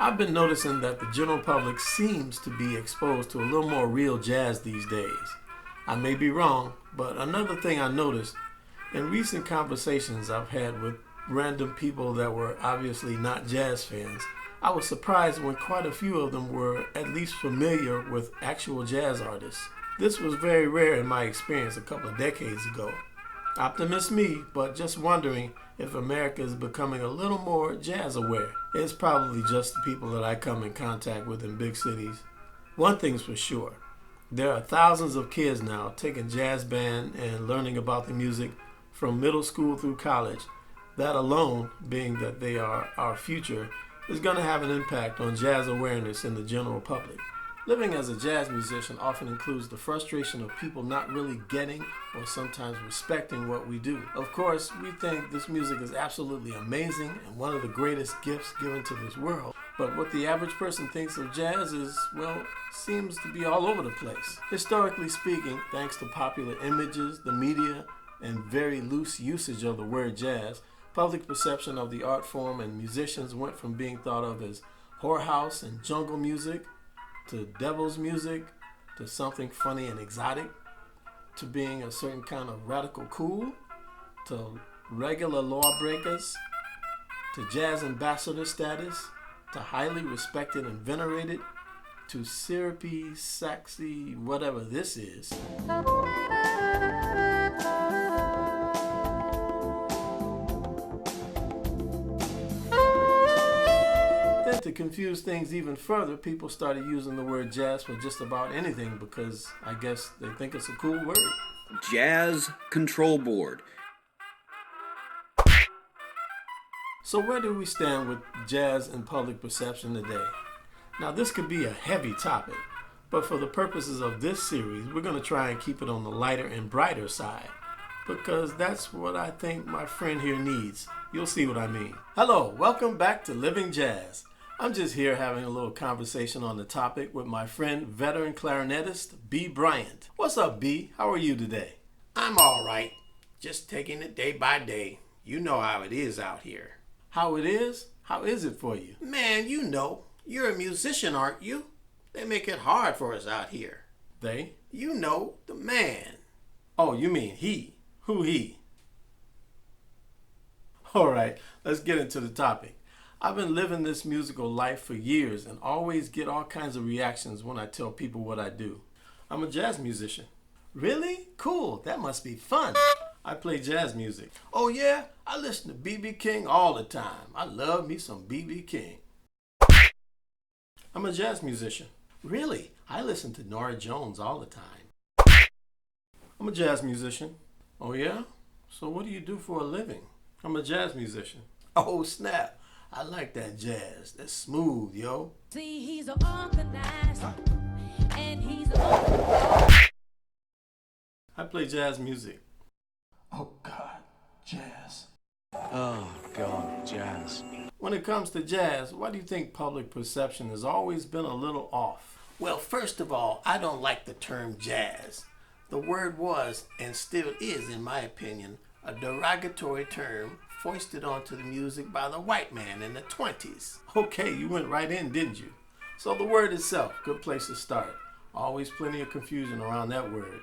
I've been noticing that the general public seems to be exposed to a little more real jazz these days. I may be wrong, but another thing I noticed in recent conversations I've had with random people that were obviously not jazz fans, I was surprised when quite a few of them were at least familiar with actual jazz artists. This was very rare in my experience a couple of decades ago. Optimist me, but just wondering if America is becoming a little more jazz aware. It's probably just the people that I come in contact with in big cities. One thing's for sure, there are thousands of kids now taking jazz band and learning about the music from middle school through college. That alone, being that they are our future, is going to have an impact on jazz awareness in the general public. Living as a jazz musician often includes the frustration of people not really getting or sometimes respecting what we do. Of course, we think this music is absolutely amazing and one of the greatest gifts given to this world. But what the average person thinks of jazz is, well, seems to be all over the place. Historically speaking, thanks to popular images, the media, and very loose usage of the word jazz, public perception of the art form and musicians went from being thought of as whorehouse and jungle music, to devil's music, to something funny and exotic, to being a certain kind of radical cool, to regular lawbreakers, to jazz ambassador status, to highly respected and venerated, to syrupy, sexy, whatever this is. Then to confuse things even further, people started using the word jazz for just about anything because I guess they think it's a cool word. Jazz Control Board. So where do we stand with jazz and public perception today? Now this could be a heavy topic, but for the purposes of this series, we're going to try and keep it on the lighter and brighter side, because that's what I think my friend here needs. You'll see what I mean. Hello, welcome back to Living Jazz. I'm just here having a little conversation on the topic with my friend, veteran clarinetist, B. Bryant. What's up, B? How are you today? I'm all right. Just taking it day by day. You know how it is out here. How it is? How is it for you? Man, you know. You're a musician, aren't you? They make it hard for us out here. They? You know, the man. Oh, you mean he? Who he? All right, let's get into the topic. I've been living this musical life for years and always get all kinds of reactions when I tell people what I do. I'm a jazz musician. Really? Cool. That must be fun. I play jazz music. Oh yeah? I listen to B.B. King all the time. I love me some B.B. King. I'm a jazz musician. Really? I listen to Nora Jones all the time. I'm a jazz musician. Oh yeah? So what do you do for a living? I'm a jazz musician. Oh snap. I like that jazz. That's smooth, yo. See, he's an organizer, and he's I play jazz music. Oh God, jazz. Oh God, jazz. When it comes to jazz, why do you think public perception has always been a little off? Well, first of all, I don't like the term jazz. The word was, and still is in my opinion, a derogatory term foisted onto the music by the white man in the 20s. Okay, you went right in, didn't you? So the word itself, good place to start. Always plenty of confusion around that word.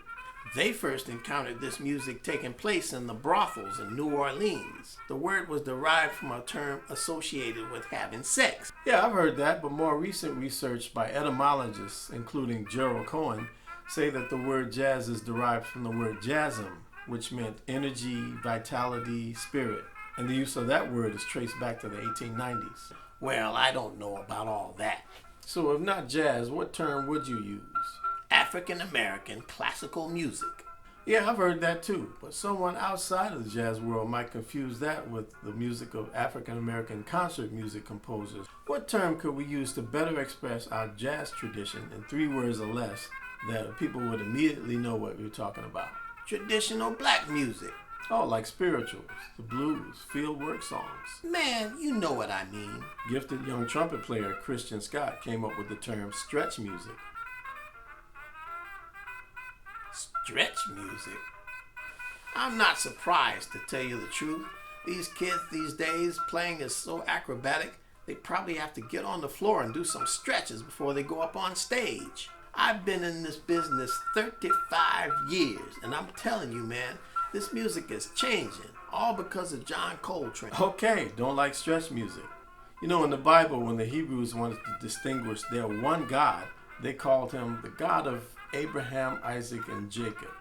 They first encountered this music taking place in the brothels in New Orleans. The word was derived from a term associated with having sex. Yeah, I've heard that, but more recent research by etymologists, including Gerald Cohen, say that the word jazz is derived from the word jasm, which meant energy, vitality, spirit. And the use of that word is traced back to the 1890s. Well, I don't know about all that. So if not jazz, what term would you use? African American classical music. Yeah, I've heard that too, but someone outside of the jazz world might confuse that with the music of African American concert music composers. What term could we use to better express our jazz tradition in 3 words or less that people would immediately know what we're talking about? Traditional black music. Oh, like spirituals, the blues, fieldwork songs. Man, you know what I mean. Gifted young trumpet player Christian Scott came up with the term stretch music. Stretch music? I'm not surprised, to tell you the truth. These kids these days playing is so acrobatic, They probably have to get on the floor and do some stretches before they go up on stage. I've been in this business 35 years, and I'm telling you, man, this music is changing, all because of John Coltrane. Okay, don't like stretch music. You know, in the Bible, when the Hebrews wanted to distinguish their one God, they called him the God of Abraham, Isaac, and Jacob.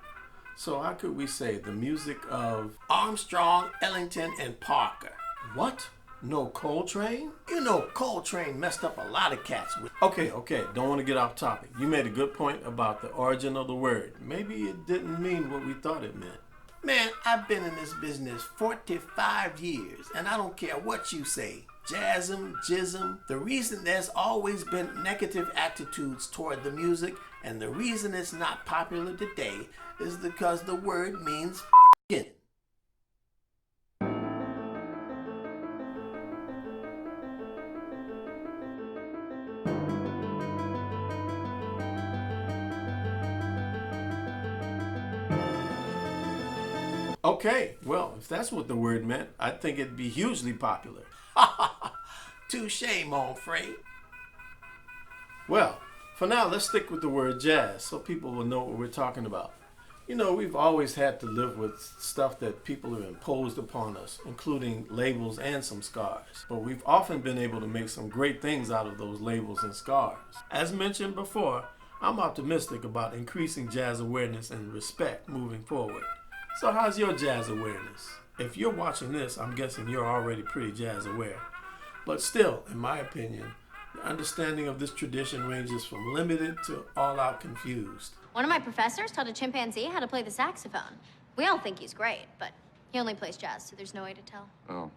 So how could we say the music of Armstrong, Ellington, and Parker. what? No Coltrane? You know Coltrane messed up a lot of cats with. Okay, don't want to get off topic. You made a good point about the origin of the word. Maybe it didn't mean what we thought it meant. Man, I've been in this business 45 years, and I don't care what you say. Jazzum, jism. The reason there's always been negative attitudes toward the music, and the reason it's not popular today, is because the word means f***ing. Okay, well, if that's what the word meant, I think it'd be hugely popular. Touche, mon frère. Well, for now, let's stick with the word jazz so people will know what we're talking about. You know, we've always had to live with stuff that people have imposed upon us, including labels and some scars. But we've often been able to make some great things out of those labels and scars. As mentioned before, I'm optimistic about increasing jazz awareness and respect moving forward. So how's your jazz awareness? If you're watching this, I'm guessing you're already pretty jazz aware. But still, in my opinion, the understanding of this tradition ranges from limited to all-out confused. One of my professors taught a chimpanzee how to play the saxophone. We all think he's great, but he only plays jazz, so there's no way to tell. Oh.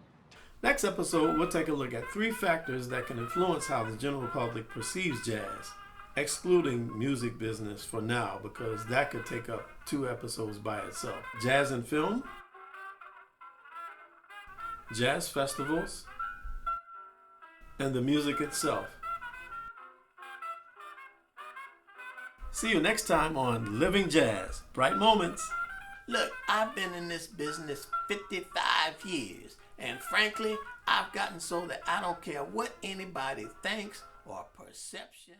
Next episode, we'll take a look at 3 factors that can influence how the general public perceives jazz, excluding music business for now, because that could take up 2 episodes by itself. Jazz and film, jazz festivals, and the music itself. See you next time on Living Jazz. Bright moments. Look, I've been in this business 55 years, and frankly, I've gotten so that I don't care what anybody thinks or perception.